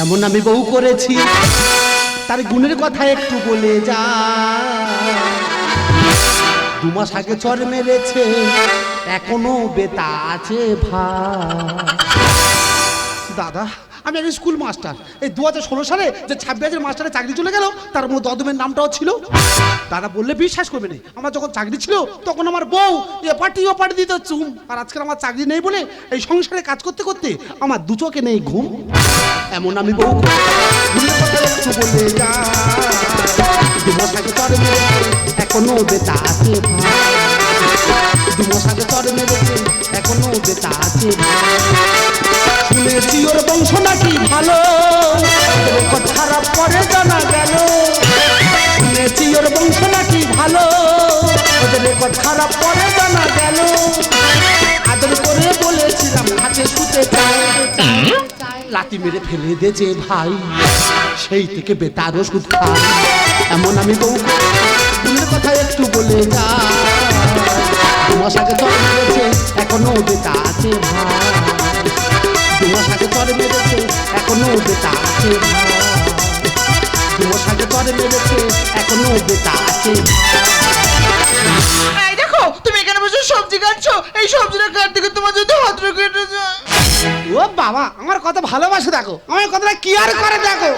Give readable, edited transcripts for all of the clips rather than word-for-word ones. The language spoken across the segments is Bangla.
এমন আমি বউ করেছি তার গুণের কথা একটু বলে যা। 2 মাস আগে চর মেরেছে এখনো বেতা আছে ভাই। দাদা আমি একজন স্কুল মাস্টার, এই 2016 সালে যে 26 মাস্টারের চাকরি চলে গেল তার মধ্যে অদমের নামটাও ছিল। দাদা বললে বিশ্বাস করবে না, আমার যখন চাকরি ছিল তখন আমার বউ এ পার্টি ও পার্টি দিত চুম, আর আজকাল আমার চাকরি নেই বলে এই সংসারে কাজ করতে করতে আমার 2 চোখে নেই ঘুম। এমন আমি বউ ভুলের কথা একটু বলে যা। 2 মাস আগে চর মেরেছে এখনো বেতা আছে ভাই। 2 মাস আগে চর মেরেছে এখনো বেতা আছে ভাই। শুনেছি ওর বংশ নাকি ভালো, রেকর্ড খারাপ করে জানা গেল। শুনেছি ওর বংশ নাকি ভালো, রেকর্ড খারাপ করে জানা গেল। আদর করে বলেছিলাম হাতে শুতে চাই, লাঠি মেরে ফেলে দিয়েছে ভাই, সেই থেকে বেতার ওষুধ খাই। এমন আমি বউ ভুলের কথা একটু বলে যা। 2 মাস আগে চর মেরেছে এখনো বেতা আছে ভাই। 2 মাস আগে চর মেরেছে এখনো বেতা আছে ভাই। 2 মাস আগে চর মেরেছে এখনো বেতা আছে ভাই। এই দেখো তুমি এখানে বসে সবজি কাটছো, এই সবজিটা কাটতে গিয়ে তোমার যদি হাত কেটে যায়। ও বাবা আমার কথা ভালোবাসে দেখো, আমার কথাটা কি আর করে দেখো।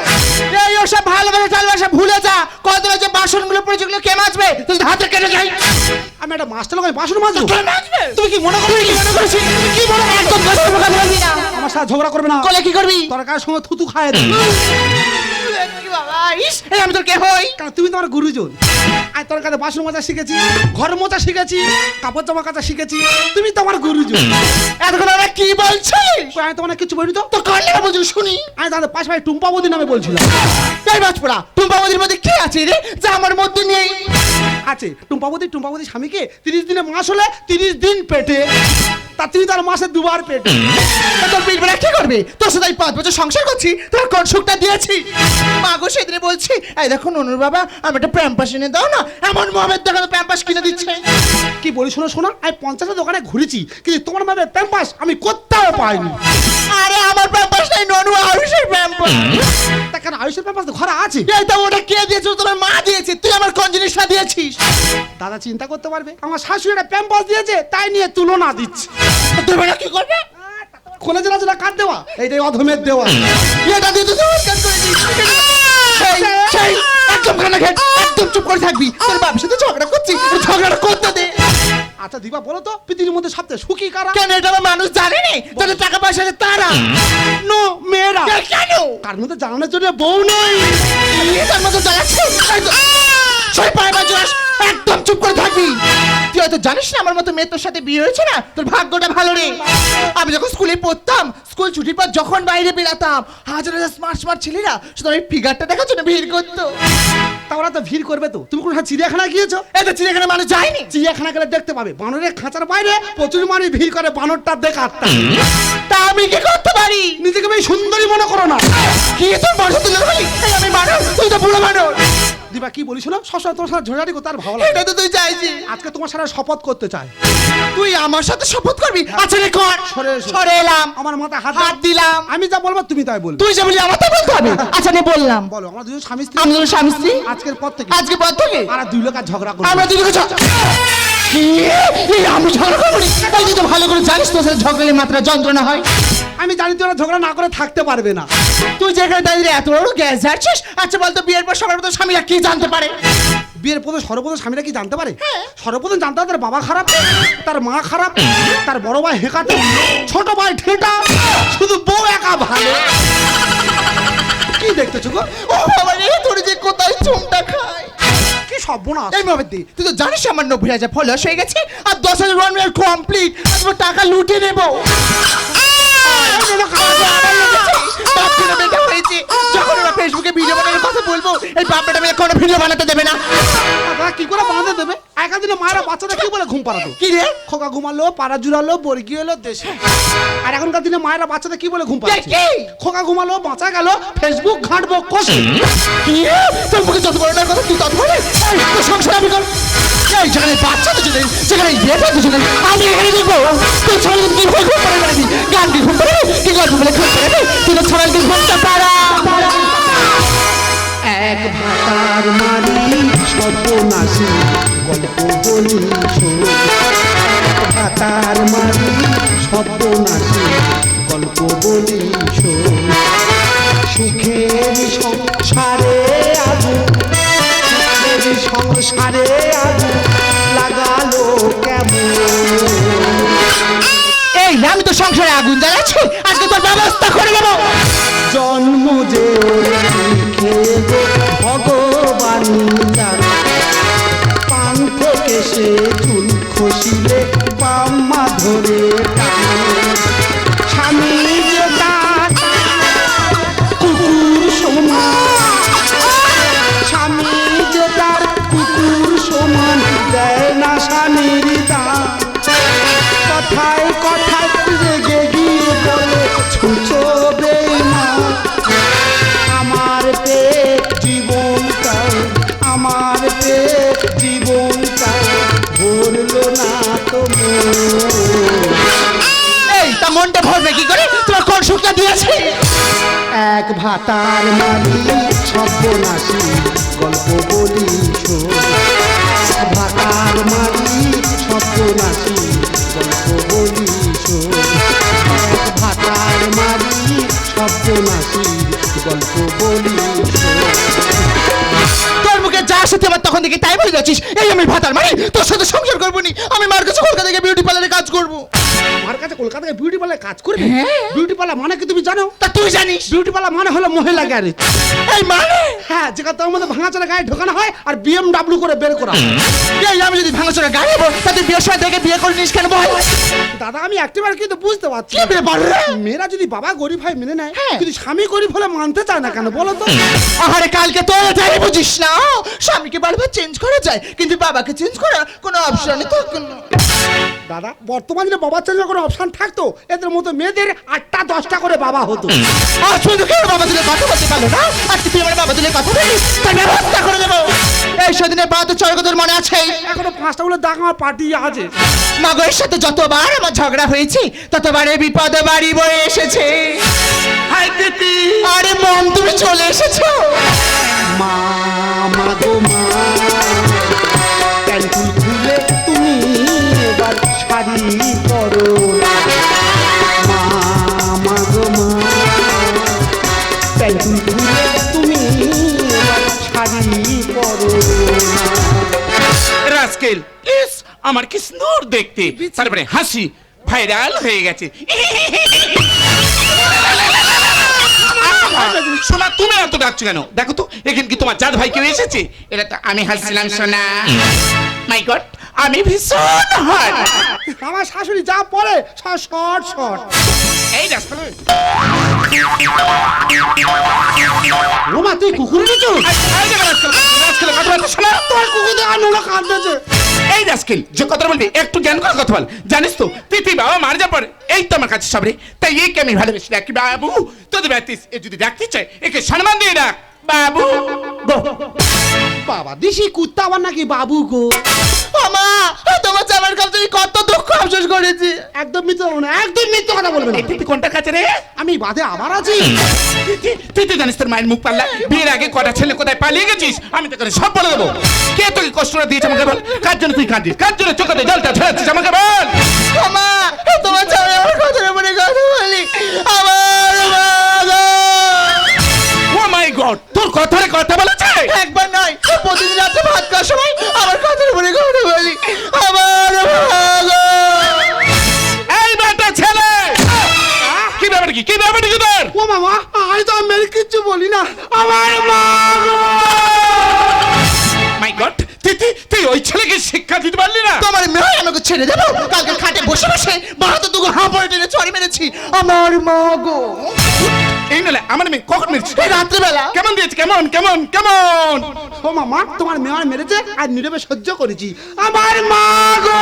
এই ওসব ভালোবাসা ভালোবাসা ভুলে যা, কত যে বাসনগুলো পড়ে যেগুলো কে মাজবে, তুই হাতে কেটে যাই। আমি একটা মাস্টার লোক, আমি বাসন মাজবো। তুমি কি মনে করবে, কি মনে করেছিস, তুমি কি মনে করছিস? একদম কথা বলবি না, আমার সাথে ঝগড়া করবে না। কলে কি করবি? তরকার সঙ্গে থুতু খায় দিই। কি বাবা, ইস এই আমি তোর কে হই? কারণ তুমি তো আমার গুরুজন। আর তোর কাছে বাসন মাজা শিখেছি, ঘর মোছা শিখেছি, কাপড় জামা কাচা শিখেছি, তুমি তো আমার গুরুজন। এতক্ষণ আমরা কি বলছিস? আমি তোমার কিছু বলি তো, তো কানে বলছিস শুনি। আমি তাদের পাশে ভাই টুম্পা বৌদি নামে বলছিলাম। এই বাজপড়া টুম্পা বৌদির মধ্যে কি আছে রে যা আমার মধ্যে নেই? আছে টুম্পা বৌদি স্বামীকে 30 দিনে মাস হলে 30 দিন পেটে, তা তুমি তার মাসে 2 বার পেটে। তোর পেট বেড়া কি করবে? তোর সাথে 5 বছর সংসার করছি, তোর কোন সুখটা দিয়েছি? মাগো সেদিনে বলছি এই দেখো ননুর বাবা আমি একটা প্যাম্পাস এনে দাও না, এমন মোহামের দেখানো প্যাম্পাস কিনে দিচ্ছে। কি বলি শোনো শোনা, আমি 50টা দোকানে ঘুরেছি কিন্তু তোমার ভাবে প্যাম্পাস আমি কোথাও পাইনি। আরে আমার প্যাম্পাস নাই, ননু আয়ুষের প্যাম্পাস। তা কেন আয়ুষের প্যাম্পাস তো ঘরে আছে। এই তো ওটা কে দিয়েছে? তোমার মা দিয়েছে, তুই আমার কোন জিনিসটা দিয়েছিস? দাদা চিন্তা করতে পারবে, আমার শাশুড়ি একটা প্যাম্পাস দিয়েছে তাই নিয়ে তুলনা দিচ্ছে। তুই বেটা কি করবে? কোলে জেলা জেলা কাট দেওয়া, এইটাই অধমের দেওয়া। এটা দিয়ে তো তুই কাজ করে দিস। সেই একদম কানে ঘেট, একদম চুপ করে থাকবি। তোর বাবার সাথে ঝগড়া করছিস, ঝগড়া করতে দে। আচ্ছা দিবা বলো তো পৃথিবীর মধ্যে সবচেয়ে সুখী কারা? কেন এটা আমার মানুষ জানে না? তাদের টাকা পয়সা আছে তারা। নো মেয়েরা। কেন? কার মধ্যে জানানোর জন্য বউ নেই। এটার মতো জ্বালাচ্ছে। ছয় পায়ে বাজুস, একদম চুপ করে থাকবি। তুই হয়তো জানিস না আমার মতো মেয়ে তোর সাথে বিয়ে হয়েছে না, তোর ভাগ্যটা ভালো রে। আমি যখন স্কুলে পড়তাম, স্কুল ছুটির পর যখন বাইরে বেরাতাম, হাজার হাজার স্মার্ট স্মার্ট ছেলেরা শুধু আমি ফিগারটা দেখার জন্য ভিড় করতো। তা ওরা তো ভিড় করবে তো। তুমি কোন চিড়িয়াখানায় গিয়েছো? এটা চিড়িয়াখানা মানুষ যায়নি। চিড়িয়াখানা গেলে দেখতে পাবে বানরের খাঁচার বাইরে প্রচুর মানুষ ভিড় করে বানরটা দেখাতে। তা আমি কি করতে পারি? নিজেকে বেশ সুন্দরী মনে করো না। কি তোর মানুষ তুলে বলি আমি বানর, তুই তো বুড়ো বানর। দিবা কি বলিস না, সবসময় তোমার সাথে ঝগড়াটি করতে আর ভালো লাগে। এটা তো তুই চাইছিস। আজকে তোমার সাথে শপথ করতে চাই। তুই আমার সাথে শপথ করবি? আচ্ছা রে কর। সরে এসো। সরে এলাম, আমার মাথায় হাত হাত দিলাম। আমি যা বলবো তুমি তাই বলবে। তুই যে বলি আমার তাই বলতে হবে। আচ্ছা নে বললাম। বলো আমরা দুজন স্বামী স্ত্রী। আমি তোর স্বামী স্ত্রী। আজকের পর থেকে আজকে পর থেকে আর 2 লোক আর ঝগড়া করবো। আমরা দুই লোক কি এই আমি ঝগড়া করবো না? তাই তুই তো ভালো করে জানিস তোর সাথে ঝগড়ালে মাত্রা যন্ত্রণা হয়। আমি জানি তোরা ঝগড়া না করে থাকতে পারবে না। তুই যেখানে দাঁড়িয়ে এত বড় গ্যাস ঝাড়ছিস, আচ্ছা বলতো বিয়ের পর সবার মতো স্বামীরা কি জানতে পারে? বিয়ের প্রথম সর্বপ্রথম স্বামীরা কি জানতে পারে? সর্বপ্রথম জানতে হবে তার বাবা খারাপ, তার মা খারাপ, তার বড় ভাই হেঁকাতে, ছোট ভাই ঠেটা, শুধু বউ একা ভালো। কি দেখতেছো গো? ও বাবা রে, তোর যে কোথায় চুমটা খায়। কি সর্বনাশ। এই মহাবেদি তুই তো জানিস আমার 90,000 ফলোয়ার্স হয়ে গেছে আর 10,000 রান কমপ্লিট, আমি টাকা লুটে নেব। বাচ্চারা বেটা হয়েছে, যখন ওরা ফেসবুকে ভিডিও বানানোর কথা বলবো এই বাপটা মেয়ে কোনো ভিডিও বানাতে দেবে না। তারা কি করে বাঁধতে দেবে? আগের দিনে মায়েরা বাচ্চাদের কি বলে ঘুম পাড়াতো? কি রে? খোকা ঘুমালো, পাড়া জুড়ালো, বর্গি হলো দেশে। আর এখনকার দিনে মায়েরা বাচ্চাদের কি বলে ঘুম পাড়াচ্ছে? কি? খোকা ঘুমালো, বাঁচা গেল, ফেসবুক ঘাঁটবো কষে। কি রে? তোর মুখে যত বড় না কথা তুই তত বলে। এই তোর সংসার আমি কর। এই যেখানে বাচ্চা দুজনে, যেখানে বিয়েটা দুজনে, আমি এখানে দেখবো তোর ছেলে কি ঘুম পাড়াবি, গান কি ঘুম পাড়াবি, কি গল্প বলে ঘুম পাড়াবি, তুই তো ছেলে কি ঘুমটা পাড়া। নাসি গল্প বলি শোন। ভাতার মারি শব্দ নাসি গল্প বলি শোন। সুখের সংসারে আগুন, সুখের সংসারে আগুন লাগালো কেমন। এই আমি তো সংসারে আগুন জ্বালাচ্ছি, আজকে তোর ব্যবস্থা করে দেবো। জন্ম যে খেয়ে ভগবান জানে, পান থেকে সে চুল খসিলে বাম্মা ধরে টানে। স্বামী যে তার কুকুর সমান, স্বামী যে তার কুকুর সমান দেয় না স্বামীর দাম। কথায় কথায় রেগে গিয়ে বলে ছুঁচবে না। আমার পেট জীবনটাও, আমার পেট জীবনটাও ভরলো না তো মন। এই তা মনটা ভরবে কি করে? তোমার কোন সুখটা দিয়েছে? এক ভাতার মালিক সর্বনাশী গল্প বলি শোন। ভাতার মালিক সর্বনাশী গল্প বলি শোন। এক ভাতার মালিক সর্বনাশী গল্প বলি শোন। তোর মুখে যা আসে আমার তখন থেকে তাই বলে যাচ্ছিস। এই আমি ভাতার মানে তোর সাথে সংসার করবো নি। আমি মার কাছে কলকাতা থেকে বিউটি পার্লারে কাজ করবো। আমার কাছে কলকাতায় বিউটি পার্লারে কাজ করবে? হ্যাঁ। বিউটি পার্লার মানে কি তুমি জানো? তা তুই জানিস? বিউটি পার্লার মানে হলো মহিলা গ্যারেজ। এই মানে হ্যাঁ, যেখানে তার মধ্যে ভাঙাচোরা গায়ে ঢোকানো হয় আর BMW করে বের করা হয়। এই আমি যদি ভাঙাচোরা গাড়ি হবো তা তুই বিয়ের সময় দেখে বিয়ে করে নিস কেন বল? দাদা আমি একটিবার কিন্তু বুঝতে পারছি কি ব্যাপার রে? মেয়েরা যদি বাবা গরিব হয় মেনে নেয়, হ্যাঁ। কিন্তু স্বামী গরিব হলে মানতে চায় না কেন বলো তো? আহারে কালকে তো এটাই বুঝিস না, স্বামীকে বারবার চেঞ্জ করা যায় কিন্তু বাবাকে চেঞ্জ করার কোনো অপশনই থাকে না। দাদা বর্তমানে যদি বাবা চেঞ্জের কোনো অপশন থাকতো, এদের মতো মেয়েদের 8টা 10টা করে বাবা হতো। আজ পর্যন্ত কেউ বাবা তুলে কথা বলতে পারলো না, আজকে তুই আমার বাবা তুলে কথা বলিস, তার ব্যবস্থা করে দেবো। এই সেদিনের বাদ চরকতর মনে আছে? এখনো 5টা বলে দাগ আমার পার্টি আছে। মাগয়ের সাথে যতবার আমার ঝগড়া হয়েছে ততবারে বিপদে বাড়ি বয়ে এসেছে। হাই দিদি, আরে মন তুমি চলে এসেছো। মা মা গো মা, প্যান্টুল খুলে তুমি এবার শাড়ি পরো না। মা মা গো মা, প্যান্টুল খুলে তুমি এবার শাড়ি পরো না। রাস্কেল প্লিজ, আমার কি সুন্দর দেখতে, তারপরে হাসি ভাইরাল হয়ে গেছে। সোনা তুমি এত ডাকছো কেন? দেখো তো এখানে কি তোমার জাত ভাই কেউ এসেছে? এটা তো আমি হাসছিলাম সোনা। মাই গড, আমি ভীষণ হট। আমার শাশুড়ি যা পরে শর্ট শর্ট। এই রাস্কেল, রোমা তুই কুকুর নিচু? রাস্কেল কথা বলতে শোনা। তোর কুকুর দেখা নোনা কাঁদতেছে। এই রাস্কেল যে কথা বলবি একটু জ্ঞান করে কথা বল। জানিস তো তুই বাবা মার যা পরে এই তো আমার কাছে সবরে, তাই একে আমি ভালোবেসে ডাকি বাবু। তোদের ব্যাতিস এ যদি ডাকতে চাই একে সম্মান দিয়ে ডাক বাবু। বাবা দিশি কুত্তা আবার নাকি বাবু গো। আমা তোমার জামার কাছে আমি কত দুঃখ আফসোস করেছি। একদম মিথ্যে বলবো না, একদম মিথ্যে কথা বলবে না। এই তুই কোনটা কাছে রে? আমি বাদে আবার আছি। তুই তো জানিস তোর মায়ের মুখ পাল্লা, বিয়ের আগে কটা ছেলে কোথায় পালিয়ে গেছিস আমি তোকে সব বলে দেবো। কে তোকে কষ্টটা দিয়েছে আমাকে বল? কার জন্য তুই কাঁদিস? কার জন্য চোখে জলটা ঝরাচ্ছিস আমাকে বল? আমা তোমার জামাই আমার কথার উপরে কথা বলি। আমার মা গো। ও মাই গড, তোর কথারে কথা বলেছে? একবার নয়, প্রতিদিন রাতে ভাত খাওয়ার সময় আমার কথার উপরে কথা বলি। আমার মা গো। এই বেটা ছেলে, কি ব্যাপার কি ব্যাপার কি তোর? ও মামা আমি তো মেরে কিচ্ছু বলি না। আমার মা গো। মাই গড, তুই ওই ছেলেকে শিক্ষা দিতে পারলি না? তোমার মেয়ে আমাকে ছেড়ে দেবো? কালকে খাটে বসে বসে বাহাতে দুগো হাঁ পড়ে টেনে চড়ি মেরেছি। আমার মা গো। এই নলে আমার মেয়ে কখন মেরেছিস? এই রাত্রিবেলা কেমন দিয়েছে? কেমন কেমন কেমন? ও মামা তোমার মেয়ে মেরেছে আর নীরবে সহ্য করেছি। আমার মা গো।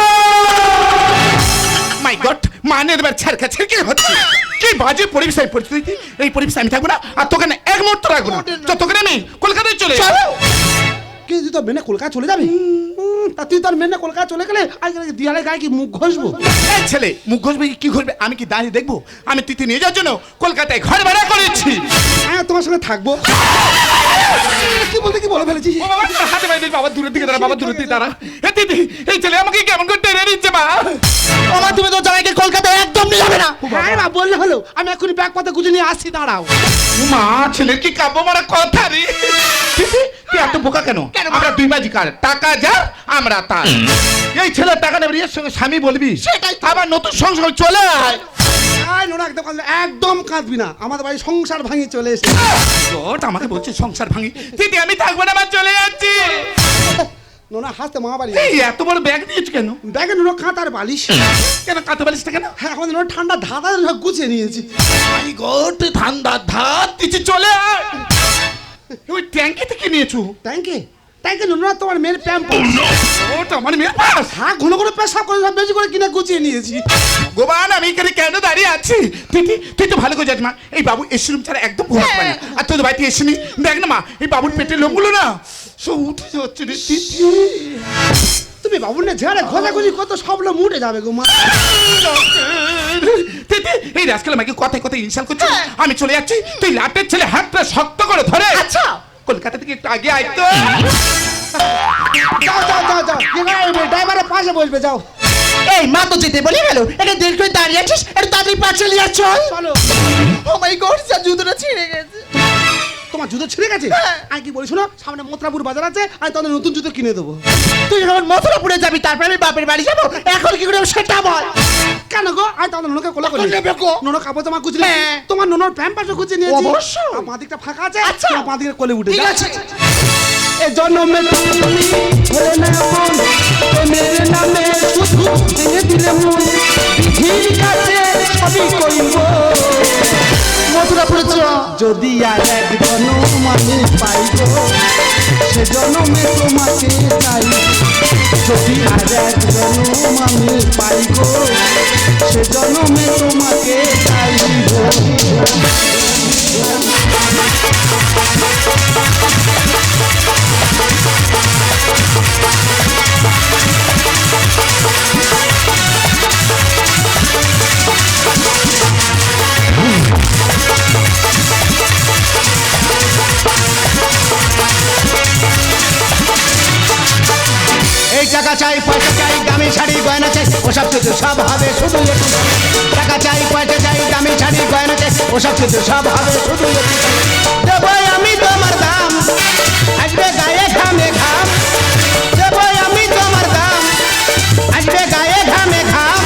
মাই গড, মানে এবার ছাড়কা ছেড়কে হচ্ছে। কি বাজে পরিবেশ, এই পরিস্থিতি, এই পরিবেশ আমি থাকবো না আর তোকে না এক মুহূর্ত রাখবো না। তো তোকে আমি কলকাতায় চলে যাবো। কিন্তু তুই তো মেনে কলকাতা চলে যাবি তা তুই তোর মেনে কলকাতা চলে গেলে আজকে দিয়ালে গায়ে কি মুখ ঘষবো এই ছেলে মুখ ঘষবে কি ঘষবে আমি কি দাঁড়িয়ে দেখবো আমি তিথি নিয়ে যাওয়ার জন্য কলকাতায় ঘর ভাড়া করেছি হ্যাঁ তোমার সঙ্গে থাকবো কি বলতে কি বলে ফেলেছি ও বাবা হাতে বাইরে বাবা দূরের দিকে দাঁড়া বাবা দূরের দিকে দাঁড়া এ দিদি এই ছেলে আমাকে কেমন করে টেনে নিচ্ছে মা আমার তুমি তো জামাইকে কলকাতায় একদম নিয়ে যাবে না। হ্যাঁ মা বললে হলো আমি এখনই ব্যাগ পাতে গুজে নিয়ে আসছি দাঁড়াও মা ছেলের কি কাব্য মারা কথা রে দিদি তুই এত বোকা কেন আমরা দুই বাজি কার টাকা যার আমরা তার এই ছেলের টাকা নেবে এর সঙ্গে স্বামী বলবি সেটাই। আবার নতুন সংসার চলে আয় নোনা একদম কাঁদবি না আমাদের বাড়ি সংসার ভাঙি চলে এসে ওট আমাকে বলছে সংসার ভাঙি দিদি আমি থাকবো না আমার চলে যাচ্ছি নোনা হাসতে মা বাড়ি এই এত বড় ব্যাগ নিয়েছ কেন ব্যাগে নোনা কাঁতার বালিশ কেন কাঁথা বালিশটা কেন হ্যাঁ আমাদের নোনা ঠান্ডা ধাঁধা সব গুছিয়ে নিয়েছি মাই গড ঠান্ডা ধাত দিচ্ছে চলে আয় ওই ট্যাঙ্কি থেকে নিয়েছো ট্যাঙ্কে ট্যাঙ্কে নোনা তোমার মেয়ের প্যাম্প ওটা আমার মেয়ের পাস হ্যাঁ ঘন ঘন পেশাব করে সব বেশি করে কিনে গুছিয়ে নিয়েছি গোবান আমি এখানে কেন দাঁড়িয়ে আছি দিদি তুই তো ভালো করে যাস মা এই বাবু এসি রুম ছাড়া একদম ঘুমাতে পারে না আর তোর বাড়িতে এসে নি দেখ না মা এই বাবুর পেটের লোমগুলো না সব উঠে যাচ্ছে রে দিদি তুমি বাবুর না ঝাড়ে খোঁজাখুঁজি কত সব লোক উঠে যাবে গো মা দিদি এই রাজকাল আমাকে কথায় কথায় ইনসাল্ট করছিস আমি চলে যাচ্ছি তুই লাটের ছেলে হাতটা শক্ত করে ধরে আচ্ছা কলকাতা থেকে একটু আগে আয় তো যাও যাও যাও যাও ড্রাইভারের পাশে বসবে যাও এই মা তো যেতে বলে গেল এটা দেরি করে দাঁড়িয়ে আছিস একটু তাড়াতাড়ি পা চলে যাচ্ছ চলো ও মাই গড যা জুতোটা ছিঁড়ে গেছে তোমার জুতো ছিঁড়ে গেছে আমি কি বলি শোনো সামনে মথুরাপুর বাজার আছে আমি তোমাদের নতুন জুতো কিনে দেবো তুই যখন মথুরাপুরে যাবি তারপরে আমি বাপের বাড়ি যাবো এখন কি করে সেটা বল কেন গো আমি তোমাদের নোনকে কোলা করি নেবে গো। নোনো কাপড় জামা কুচলে হ্যাঁ। তোমার নোনোর প্যাম্পাসও কুচিয়ে নিয়েছি অবশ্যই। আর বাঁ দিকটা ফাঁকা আছে আচ্ছা। তোমার বাঁ দিকে কোলে উঠে ঠিক যাও। আছে এ জন্মে তুমি হলে না মন মেরে নামে শুধু ভেঙে দিলে মন বিধির কাছে সবই করিব মথুরাপুরে চ যদি আর এক জন্ম আমি পাইব সে জন্মে তোমাকে চাই যদি আর এক জন্ম আমি পাইব সে জন্মে তোমাকে চাইব এই টাকা চাই পয়সা চাই দামি শাড়ি গয়না চাই ওসব কিছু সব হবে শুধু একটু টাকা চাই পয়সা চাই দামি শাড়ি গয়না চাই ওসব কিছু সব হবে শুধু একটু দেবো আমি তোমার দাম আসবে গায়ে ঘামে ঘাম দেবো আমি তোমার দাম আসবে গায়ে ঘামে ঘাম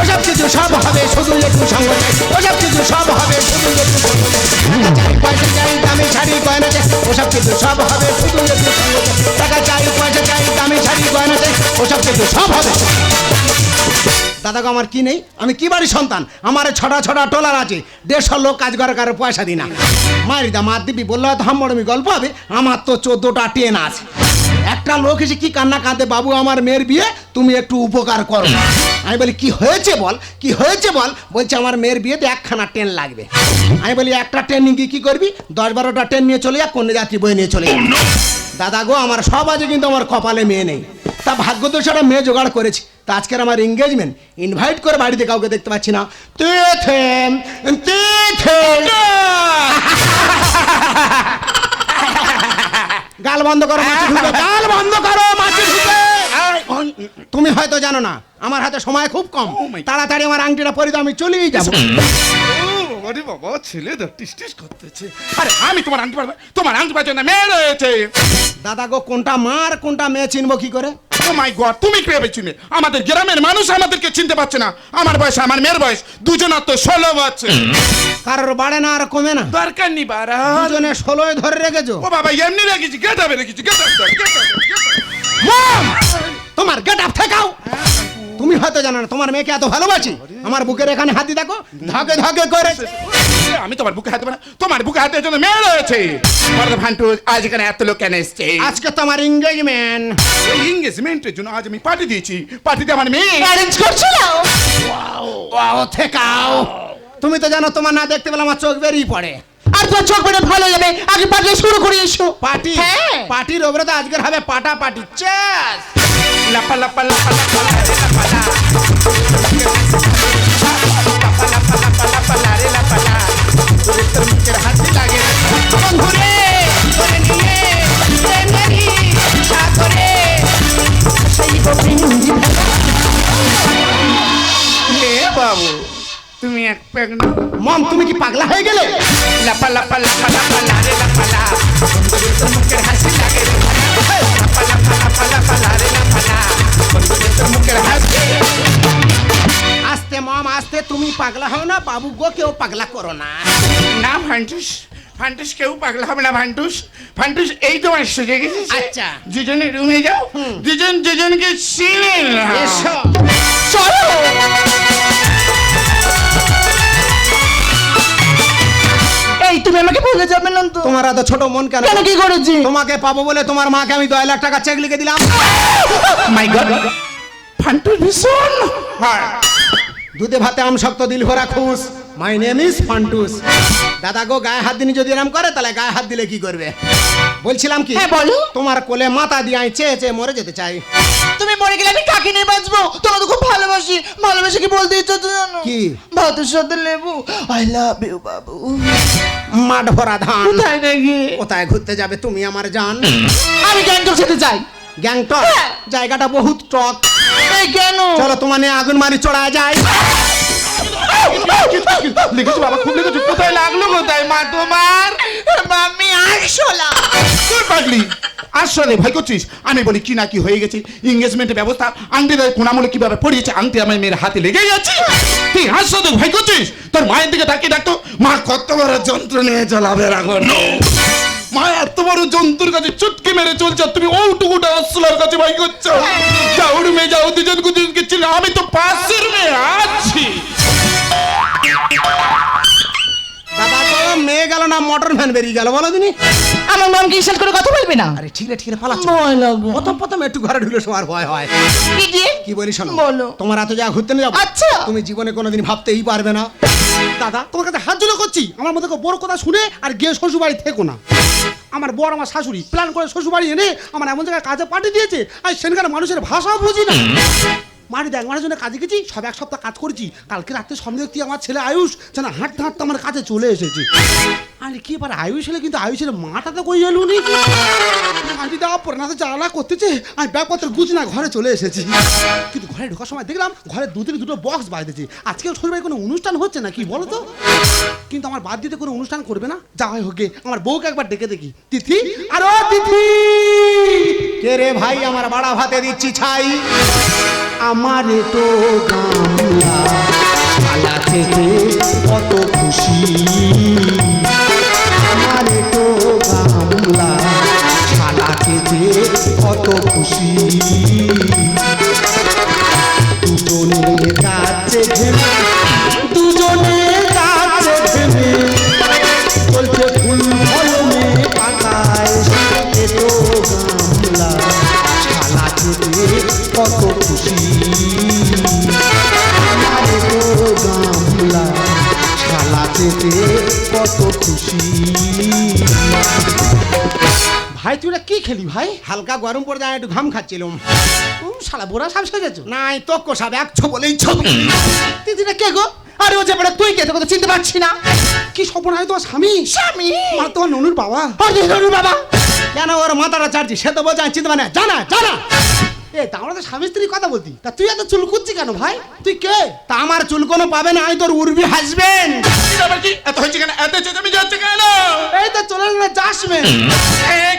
ওসব কিছু সব হবে শুধু একটু সঙ্গ চাই ওসব কিছু সব হবে শুধু একটু সঙ্গ চাই টাকা চাই পয়সা চাই দামি শাড়ি গয়না চাই ওসব কিছু সব হবে শুধু একটু সঙ্গ চাই টাকা চাই পয়সা চাই দামি শাড়ি গয়না চাই ওসব কিছু সব হবে দাদা গো আমার কি নেই আমি কি বাড়ি সন্তান আমার ছটা ছটা টোলার আছে 150 লোক কাজ করে কারো পয়সা দিই না মায়ের দা মার দিবি বললে হয়তো হাম্মড়মি গল্প হবে আমার তো 14টা ট্রেন আছে একটা লোক এসে কি কান্না কাঁদে বাবু আমার মেয়ের বিয়ে তুমি একটু উপকার করো আমি বলি কি হয়েছে বল কি হয়েছে বল বলছে আমার মেয়ের বিয়েতে একখানা ট্রেন লাগবে আমি বলি একটা ট্রেন নিয়ে কি করবি 10-12টা ট্রেন নিয়ে চলে যা কন্যাযাত্রী বই নিয়ে চলে যা দাদা গো আমার সব আছে কিন্তু আমার কপালে মেয়ে নেই তা ভাগ্য তো সেটা মেয়ে জোগাড় করেছি তা আজকের আমার এঙ্গেজমেন্ট ইনভাইট করে বাড়িতে কাউকে দেখতে পাচ্ছি না গাল বন্ধ করো মাছি ঢুকে গাল বন্ধ করো মাছি ঢুকে তুমি হয়তো জানো না আমার হাতে সময় খুব কম তাড়াতাড়ি আমার আংটিটা পরে দাও আমি চলেই যাবো আরে বাবা ছেলে টিস টিস করতেছে আরে আমি তোমার আংটি পারবো তোমার আংটি পাচ্ছ না মেয়ে রয়েছে দাদা গো কোনটা মার কোনটা মেয়ে চিনবো কি করে ও মাই গড তুমি কিভাবে চিনবে আমাদের গ্রামের মানুষ আমাদেরকে চিনতে পারছে না আমার বয়স আমার মেয়ের বয়স দুজনের তো 16 বছর কারোর বাড়ে না আর কমে না দরকার নেই বারা দুজনে 16 ধরে রেখেছো ও বাবা এমনি রেখেছি গেট হবে রেখেছি গেট মম তোমার গেট আপ ঠেকাও তুমি হয়তো জানো না তোমার মেয়েকে এত ভালোবাসি আমার বুকের এখানে হাতি দেখো ধাকে ধাকে করে আমি তোমার বুকে হাতে না তোমার বুকে হাতে জন্য মেয়ে রয়েছে বড় ভান্টু আজ এখানে এত লোক কেন এসছে আজকে তো আমার এঙ্গেজমেন্ট এই এঙ্গেজমেন্টের জন্য আজ আমি পার্টি দিয়েছি পার্টিতে আমার মেয়ে অ্যারেঞ্জ করছিল ওয়াও ঠেকাও তুমি তো জানো তোমার না দেখতে পেলে আমার চোখ বেরিয়ে পড়ে আর এবার তোমার চোখ বেড়ে ভালো যাবে, আগে পাঠিয়ে শুরু করে এসো। পার্টি হ্যাঁ। পার্টির ওপরে তো আজকের হবে পাটা পার্টি চেস। লাপা লাপা লাপা লাপা লারে লাপা লা। লাপা লাপা লাপা লাপা লারে লাপা লা। তোর তোর মুখের হাসি লাগে বন্ধুরে তোরে নিয়ে প্রেমেরই সাগরে সেই গোবিন্দ। হে বাবু তুমি এক প্যাক না। মম তুমি কি পাগলা হয়ে গেলে? লাপা লাপা লাপা লাপা লারে লাপা লা। বন্ধুরে তোর মুখের হাসি লাগে লাপা লাপা লাপা লাপা লারে লাপা লা। বন্ধুরে তোর মুখের হাসি। আস্তে মম আস্তে, তুমি পাগলা হও না, বাবু গো কেউ পাগলা করো না। না ফান্টুস, ফান্টুস কেউ পাগলা হবে না ফান্টুস। ফান্টুস এই তোমার সুযোগ এসেছে। আচ্ছা। দুজনে রুমে যাও, দুজন দুজনকে চিনে নাও। এসো। চলো। এই তুমি আমাকে ভুলে যাবে না তো? তোমার এত ছোট মন কেন? কেন কি করেছি? তোমাকে পাবো বলে তোমার মাকে আমি 2 লাখ টাকা চেক লিখে দিলাম। মাই গড, ফান্টুস ভীষণ হ্যাঁ। দুধে ভাতে আম শক্ত দিল ভরা খুশ। My name is Funtoosh. দাদা গো গায়ে হাত দিনি যদি এরম করে তাহলে গায়ে হাত দিলে কি করবে? বলছিলাম কি, হ্যাঁ, বলো। তোমার কোলে মাথা দিয়ে আমি চেয়ে চেয়ে মরে যেতে চাই। তুমি মরে গেলে আমি কাকে নিয়ে বাঁচবো? তোমাকে তো খুব ভালোবাসি। ভালোবাসি কি বলতে ইচ্ছা তো জানো? কি? ভাতের সাথে লেবু। আই লাভ ইউ বাবু। মাঠ ভরা ধান। তাই নাকি? কোথায় ঘুরতে যাবে তুমি আমার জান? আমি গ্যাংটক যেতে চাই। গ্যাংটক? হ্যাঁ। জায়গাটা বহুত টক। এই কেন? চলো তোমার নিয়ে আগুন মারি চড়া যায়। লিখেছো বাবা, খুব লিখেছো। কোথায় লাগলো কোথায় মা তোমার? মাম্মি আইসোলা। তুই পাগলি আসলে ভয় করছিস? আমি বলি কি না কি হয়ে গেছে, এঙ্গেজমেন্টের ব্যবস্থা, আংটিটা কোনামূলে কিভাবে পড়িয়েছে, আংটি আমার মেয়ের হাতে লেগে গেছে। তুই আসলে ভয় করছিস? তোর মায়ের দিকে তাকিয়ে ডাকতো, মা কত বড় যন্ত্র নিয়ে চলাবে রাখো। মা এত বড় জন্তুর কাছে চুটকি মেরে চলছে, আর তুমি ওটুকুটা অসলার কাছে ভয় করছো। যাও রুমে যাও, দুজন দুজনকে চিনে, আমি তো পাশের রুমে আছি। দাদা গো মেয়ে গেল না মোটর ভ্যান বেরিয়ে গেল বলো দিনি? আমার মামকে ইনসাল্ট করে কথা বলবে না। আরে ঠিক রে ঠিক রে পালাচ্ছ। ভয় লাগে। প্রথম একটু ঘরে ঢুকলে সবার ভয় হয়। কি দিয়ে? কি বলি শোনো, বলো। তোমার এত জায়গা ঘুরতে নিয়ে যাবো, আচ্ছা। তুমি জীবনে কোনোদিন ভাবতেই পারবে না। দাদা তোমার কাছে হাত জোড় করছি, আমার মধ্যে বড় কথা শুনে আর গিয়ে শ্বশুর বাড়ি থেকো না। আমার বড় আমার শাশুড়ি প্ল্যান করে শ্বশুর বাড়ি এনে আমার এমন জায়গায় কাজে পাঠিয়ে দিয়েছে, আর সেখানে মানুষের ভাষাও বুঝি না। মারি দেখ মারের জন্য কাজে গেছি, সব 1 সপ্তাহ কাজ করেছি। কালকে রাত্রে সন্ধ্যে দেখছি আমার ছেলে আয়ুষ যেন হাঁটতে হাঁটতে আমার কাছে চলে এসেছে। আরে কি পারে আয়ুষ হলে, কিন্তু আয়ুষের মাটা তো কই এলো নি। আন্টি দেওয়া পরে না জ্বালা করতেছে, আমি ব্যাগপত্র গুছ না ঘরে চলে এসেছি। কিন্তু ঘরে ঢোকার সময় দেখলাম ঘরে দুটো বক্স বাজতেছে। আজকেও শ্বশুরবাড়ি কোনো অনুষ্ঠান হচ্ছে না কি বলো তো? কিন্তু আমার বাদ দিতে কোনো অনুষ্ঠান করবে না। যা হয় হোক গে, আমার বউকে একবার ডেকে দেখি। তিথি, আর ও তিথি, কে রে ভাই আমার বাড়া ভাতে দিচ্ছি ছাই। আমারে তো গামলা শালা খেতে কত খুশি। আমারে তো গামলা শালা খেতে কত খুশি। দুজনের কাছে ঘেমে, দুজনের কাছে ঘেমে চলছে ফুল ফলনে পাতায়। এ তো গামলা শালা খেতে কত খুশি। আমারে তো গামলা শালা খেতে কত খুশি। ভাই তুই কি খেলি ভাই? হালকা গরম পড়ে যায়, একটু ঘাম খাচ্ছিলাম। শালা বোরা সাপ সেজেছো? নাই তো কোষাব একছো বলেই ছবি। দিদিটা কে গো? আরে ও যে বড় তুই কে, তোকে তো চিনতে পারছি না। কি স্বপ্ন হয় তোমার স্বামী? স্বামী মা তোমার ননুর বাবা। আরে ননুর বাবা কেন ওর মাথাটা চাটছি? সে তো বলছে আমি চিনতে পারি না। জানা জানা এ তা আমরা তো স্বামী স্ত্রী কথা বলতি, তা তুই এত চুল কুচ্ছি কেন ভাই? তুই কে? তা আমার চুল কোনো পাবে না, আমি তোর উর্বি হাসবেন। এত হয়েছে কেন? এত চেঁচামি যাচ্ছে কেন? এই তো চলে গেলে জাসমেন।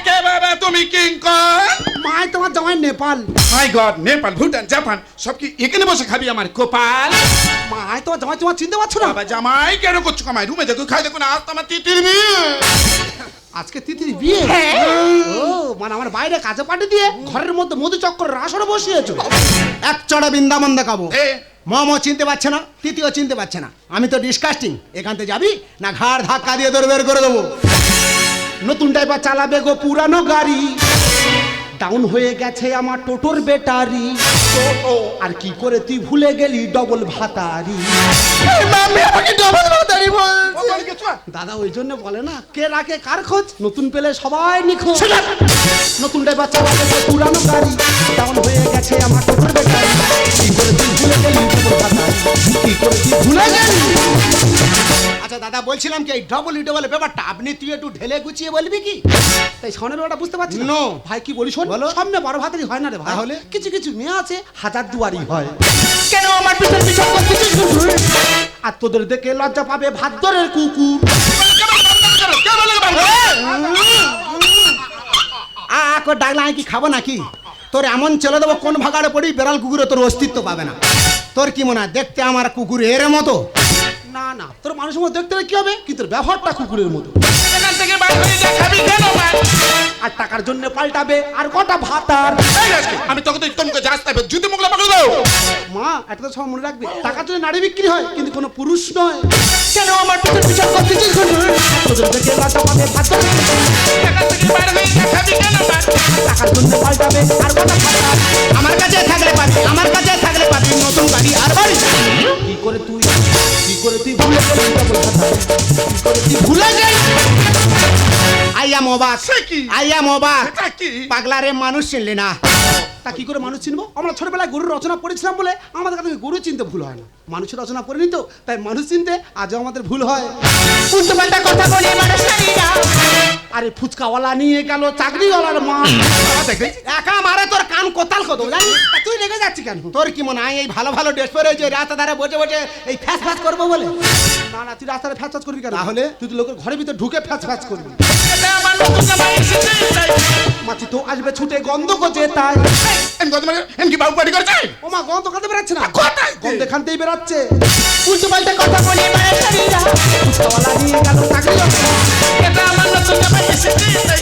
কে বাবা তুমি কিঙ্কর? মাই তোমার জামাই নেপাল। মাই গড, নেপাল, ভুটান, জাপান সব কি এখানে বসে খাবি আমার কোপাল? মাই তোমার জামাই তোমার চিনতে পারছো না? বাবা জামাই কেন করছো কামাই? রুমে দেখো খাই দেখো না, আজ তো আমার তিতির বিয়ে। আজকে তিতির বিয়ে? ও মানে আমার বাইরে কাজে পাঠিয়ে দিয়ে ঘরের মধ্যে মধু চক্কর রাসরে বসিয়েছো। এক চড়া বৃন্দাবন দেখাবো। মম চিনতে পারছে না, তৃতীয় চিনতে পারছে না। আমি তো ডিসকাস্টিং। এখান থেকে যাবি না ঘাড় ধাক্কা দিয়ে তোর বের করে দেবো। নতুন ড্রাইভার চালাবে গো পুরানো গাড়ি, ডাউন হয়ে গেছে আমার টোটোর ব্যাটারি। আর কি করে তুই ভুলে গেলি ডবল ভাতারি? মামি আমাকে ডবল ভাতারি বলছে। দাদা ওই জন্য বলে না, কে রাখে কার খোঁজ, নতুন পেলে সবাই নিখোঁজ। নতুন ড্রাইভার চালাবে পুরানো গাড়ি, ডাউন হয়ে গেছে আমার টোটোর ব্যাটারি। কি করে তুই ভুলে গেলি ডবল ভাতারি? কি করে তুই ভুলে গেলি? আচ্ছা দাদা, বলছিলাম কি এই ডবল ব্যাপারটা আপনি তুই একটু ঢেলে গুছিয়ে বলবি কি? তাই সামনের ওটা বুঝতে পারছি No. ভাই কি বলি শোন, বলো। সামনে বড় ভাতারি হয় না রে ভাই, তাহলে? কিছু কিছু মেয়ে আছে হাজার দুয়ারি হয়। কেন আমার পিছন পিছন করতেছিস হুজুর? আর তোদের দেখে লজ্জা পাবে ভাদ্রের কুকুর। ডাকলে আমি কি খাবো নাকি? তোর এমন চলে দেবো কোন ভাগাড়ে পড়ি বেড়াল কুকুরে তোর অস্তিত্ব পাবে না। তোর কি মনে হয় দেখতে আমার কুকুর এর মতো? না না, তোর মানুষের মতো দেখতে হলে কি হবে, কিন্তু তোর ব্যবহারটা কুকুরের মতো। এখান থেকে বার হয়ে যা, খাবি কেন মা? আর টাকার জন্য পাল্টাবে আর কটা ভাতার। এই আজকে আমি তোকে তো তোমকে যাস্তা জুতি মুখলা পাকড়ে দাও। মা একটা সময় মনে রাখবে, টাকার জন্য নারী বিক্রি হয় কিন্তু কোনো পুরুষ নয়। কেন আমার পিছন পিছন করতেছিস হুজুর? তোদের দেখে লজ্জা পাবে ভাদ্রের কুকুর। এখান থেকে বার হয়ে যা, খাবি কেন মা? টাকার জন্য পাল্টাবে আর কটা ভাতার। আমার কাছে থাকলে পাবি, আমার কাছে থাকলে পাবি নতুন গাড়ি আর বাড়ি। কি করে তুই ভুলে গেলি ডবল ভাতারি? কি করে তুই ভুলে গেলি? আই এম অবাক, সে কি? আই এম অবাক। এটা কি? পাগলারে মানুষ চিনলে না। তা কি করে মানুষ চিনবো? আমরা ছোটবেলায় গরুর রচনা পড়েছিলাম বলে আমাদের কাছে গরু চিনতে ভুল হয় না। মানুষের রচনা পড়িনি তো, তাই মানুষ চিনতে আজও আমাদের ভুল হয়। উল্টো পাল্টা কথা বলে মানুষ জানি না। আরে ফুচকাওয়ালা নিয়ে গেল চাকরিওয়ালার মা। একা মারে তোর কান কোতাল কত জানি। তা তুই রেগে যাচ্ছি কেন? তোর কি মনে হয় এই ভালো ভালো ড্রেস পরে যে রাস্তা ধারে বসে বসে এই ফ্যাস ফ্যাস করবো বলে? না না, তুই রাস্তায় ফ্যাচ ফ্যাচ করবি কেন? তাহলে? তুই তো লোকের ঘরের ভিতরে ঢুকে ফ্যাচ ফ্যাচ করবি। এটা আমার নতুন জামাই এসেছে তাই। মাছি তো আসবে ছুটে গন্ধ করছে তাই। এম কত মানে এম কি বাবু পার্টি করছে? ও মা, গন্ধ কাঁদতে বেরাচ্ছে না, কোথায়? গন্ধ এখানতেই বেরাচ্ছে। উল্টো পাল্টা কথা বলে মানুষ জানি না। ফুচকাওয়ালা নিয়ে গেল চাকরিওয়ালা মা। এটা আমার নতুন জামাই এসেছে তাই।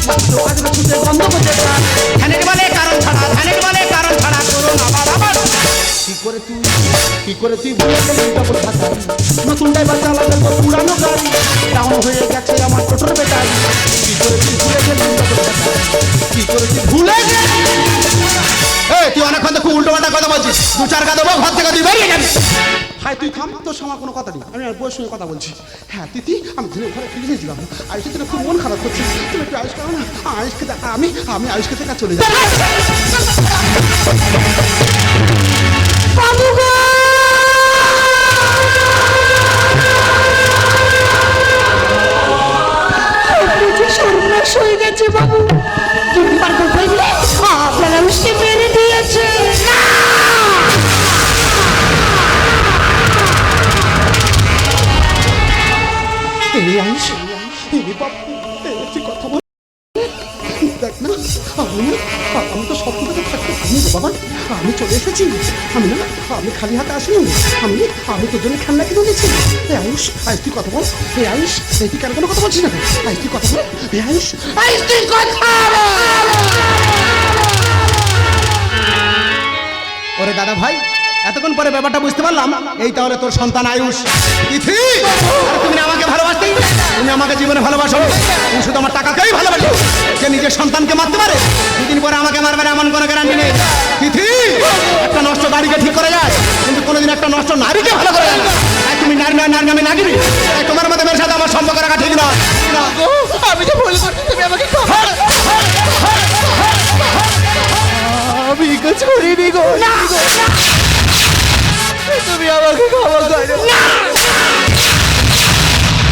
মাছি তো আসবে ছুটে গন্ধ করছে তাই। ধানের বলে কারণ ছাড়া, ধানের বলে কারণ ছাড়া করো না বাবা। কি করে তুই ভুলে গেলি ডবল ভাতারি? নতুন ড্রাইভার চালাবে তো পুরানো গাড়ি, ডাউন হয়ে গেছে আমার টোটোর ব্যাটারি। কি করে তুই ভুলে গেলি ডবল ভাতারি? কি করে তুই ভুলে গেলি? এই তুই অনেকক্ষণ তো খুব উল্টো পাল্টা কথা বলছিস। দু চার গা দেবো, ঘর থেকে তুই বেরিয়ে যাবি। ভাই তুই থাম, তোর সঙ্গে আমার কোনো কথা নেই, আমি আর বউয়ের সঙ্গে কথা বলছি। হ্যাঁ তিথি, আমি দিনের ঘরে ফিরে গেছিলাম, আয়ুষের জন্য খুব মন খারাপ করছে। তুমি একটু আয়ুষ খাও না, আয়ুষকে আমি আয়ুষকে থেকে চলে যাই। বাবু গো! আপনি যে সর্বনাশ হয়ে গেছে বাবু। যদি পারবো বললে আপনারা উসকে মেরে দিয়েছে। না! এই আয়ুষ, এই বাবু, তুই কথা বল। দেখ না, আমি তো স্বপ্ন থেকে থাকতে পারিনি রে বাবা। আমি চলে এসেছি। আমি খালি হাতে আসিনি। আমি তোর জন্য খেলনা কিনে দিয়েছি। এই আয়ুষ, তুই কথা বল। এই আয়ুষ, তুই কেন কোনো কথা বলছিস না? তুই কথা বল। এই আয়ুষ, তুই কথা বল। ওরে দাদা ভাই, এতক্ষণ পরে ব্যাপারটা বুঝতে পারলাম। এই তাহলে তোর সন্তান আয়ুষ। তিথি, আরে তুমি আমাকে ভালোবাসতে, তুমি আমাকে জীবনে ভালোবাসো। তুমি শুধু আমার টাকাকেই ভালোবাসো। যে নিজের সন্তানকে মারতে পারে, দুদিন পরে আমাকে মারবে এমন কোনো গ্যারান্টি নেই। তিথি, একটা নষ্ট গাড়িকে ঠিক করে যায়, কিন্তু কোনোদিন একটা নষ্ট নারীকে ভালো করে যায় না। তাই তুমি নারী আমি নাগিনি। তাই তোমার মতো মেয়ের সাথে আমার সম্পর্ক রাখা ঠিক না। আমি যে ভুল করছি, তুমি আমাকে ক্ষমা। আমি কাজ করিনি গো। না! তুমি আমাকে ক্ষমা করো। না!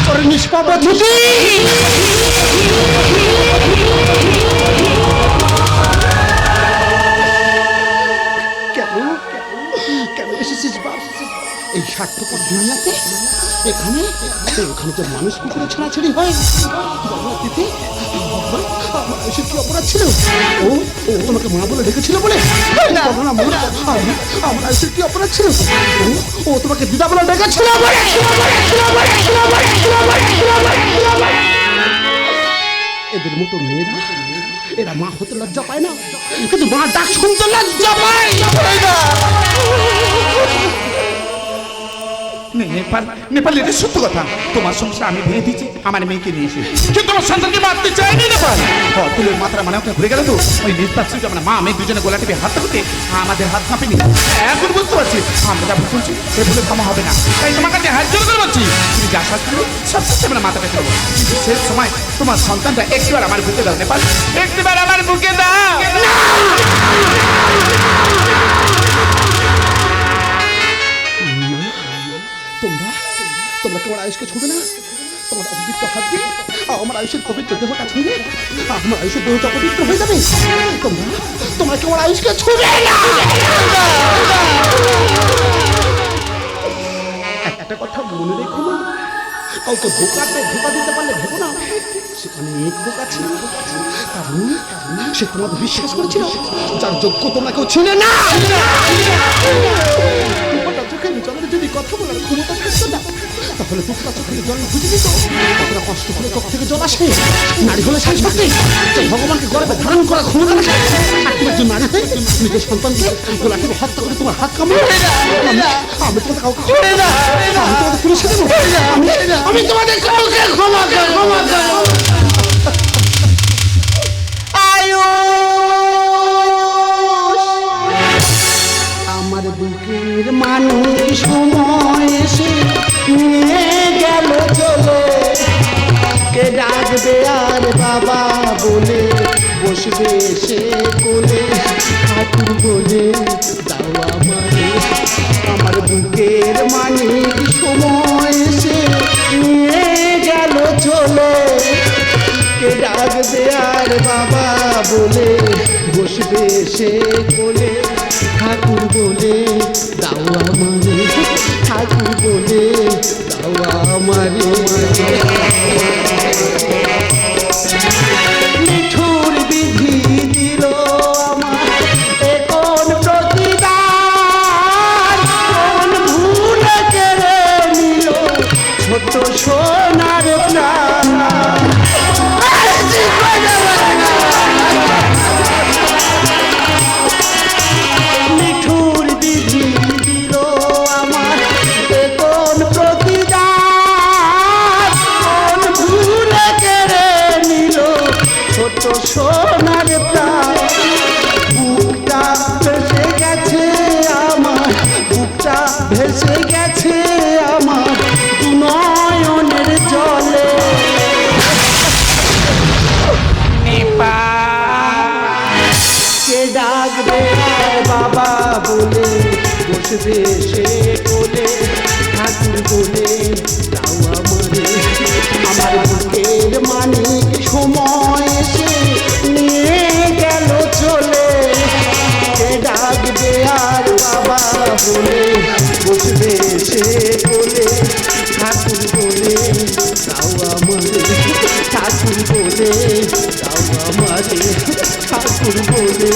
তোর নিষ্পাপ তিথি। কেন এসেছিস বাপ এই স্বার্থপর দুনিয়াতে? এখানে তো মানুষ কুকুরে ছাড়াছাড়ি হয়। বাবা তিথি, আমার এসব কি অপরাধ ছিল? ও তোমাকে মা বলে ডেকেছিল বলে? বলো না মা, আমার এসব কি অপরাধ ছিল? ও তোমাকে দিদা বলে ডেকেছিল বলে? এদের মতো মেয়েরা, এরা মা হতে লজ্জা পায় না, কিন্তু মা ডাক শুনতে লজ্জা পায় না। নেপাল এটা সত্য কথা, তোমার সংসার আমি ভেঙে দিচ্ছি আমার মেয়েকে নিয়ে এসে, কিন্তু আমার সন্তানকে মারতে চাইনি নেপাল। তুলের মাত্রা মানে ওকে ঘুরে গেল তো, ওই নিস্তার সুযোগ আমরা মা মেয়ে দুজনে গোলা টিপে হাত করতে আমাদের হাত কাঁপেনি। এখন বুঝতে পারছি আমরা যা ভুল করছি এ ভুলে ক্ষমা হবে না, তাই তোমার কাছে হাত জোর করে পাচ্ছি, তুমি যা শাস্তি দিলে সব শাস্তি আমরা মাথা পেতে, কিন্তু শেষ সময় তোমার সন্তানটা একটিবার আমার বুকে দাও নেপাল, একটিবার আমার বুকে দাও। তোমরা কেমন আয়ুষকে ছুটে না, তোমার অপবিত্র হাত দিয়ে আমার আয়ুষের পবিত্র দেহটা ছুঁয়ে আমার আয়ুষের দেহটা অপবিত্র হয়ে যাবে। তোমরা কেমন আয়ুষকে ছুটে না। একটা কথা মনে রেখো না, কাউকে ধোকা দিতে পারলে ভেবো না সেখানে এক বোকা ছিল, কারণ সে তোমাকে বিশ্বাস করেছিল যার যোগ্য তোমরা কেউ ছিলে না। চোখের জলের যদি কথা বলার ক্ষমতা থাকতো না, তাহলে দুঃখটা চোখের জল বুঝে দিত, কতটা কষ্ট করে চোখ থেকে জল আসে। নারী হলে শেষ করতে ভগবানকে গর্বে ধারণ করার ক্ষমতা রাখে। একজন নারী হয়ে নিজের সন্তানকে গোলাকে হত্যা করে তোমার হাত কামড়ে আমি তোমাদের কাউকে আমি তোমাদের পুলিশে দেবো, আমি তোমাদের কাউকে ক্ষমা করবো। আমার বুকের মানুষ সময় এসে নিয়ে গেল চলে, কে ডাকবে আর বাবা বলে বসবে সে কোলে, ঠাকুর বলে দাও আমারে। আমার বুকের মানিক সময় এসে নিয়ে গেল চলে, কে ডাকবে আর বাবা বলে বসবে সে কোলে, ঠাকুর বলে দাও আমারে, ঠাকুর বলে দাও আমারে। মিঠুর বিধি দিল আমার এ কোন প্রতিদান, কোন ভুল কেড়ে নিল ছোট সোনার প্রাণ। মিঠুর বিধি দিল আমার এ কোন প্রতিদান, কোন ভুল কেড়ে নিল ছোট সোনার প্রাণ। বুকটা ভেসে গেছে আমার, বুকটা ভেসে গেছে আমার দু নয়নের জলে। কে ডাকবে আর বাবা বলে বসবে সে কোলে, ঠাকুর বলে দাও আমারে। আমার বুকের মানিক সময় এসে নিয়ে গেল চলে, কে ডাকবে আর বাবা বলে বসবে সে কোলে, ঠাকুর বলে দাও আমারে, ঠাকুর বলে দাও আমারে, ঠাকুর বলে